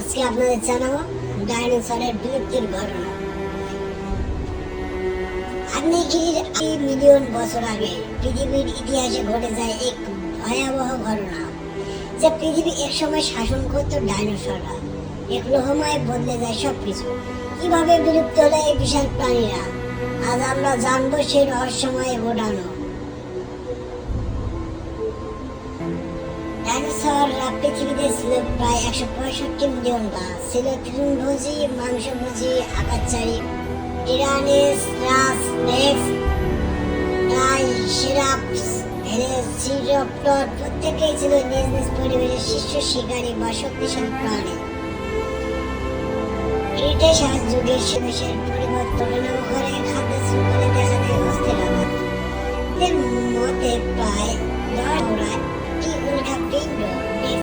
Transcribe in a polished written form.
আজকে আপনাদের জানাবো ডাইনোসরের বিলুপ্তির ঘটনা। আগ্নেয়গিরির মিলিয়ন বছর আগে পৃথিবীর ইতিহাসে ঘটে যায় এক ভয়াবহ ঘটনা, যে পৃথিবী একসময় শাসন করত ডাইনোসররা। এক লোহময় বদলে যায় সবকিছু। কিভাবে বিলুপ্ত হলো এই বিশাল প্রাণীরা, আজ আমরা জানবো সেই রহস্যময় ঘটানো। ডাইনোসররা পৃথিবীতে ছিল প্রায় 165 মিলিয়ন বার। ছিল তৃণভোজী, মাংসভোজী, আকারচারী, টিরানোসারাস রেক্স, ট্রাইসেরাটপস, ভেলোসিরাপটর প্রত্যেকেই ছিল নিজ নিজ পরিবেশের শীর্ষ শিকারী বা শক্তিশালী প্রাণী। ক্রিটেশাস যুগের শেষের পরিবর্তনের করে খাদ্য শৃঙ্খলে দেখা দেয় অস্থিরতা। এর মধ্যে প্রায় 10 উল্কাপিণ্ড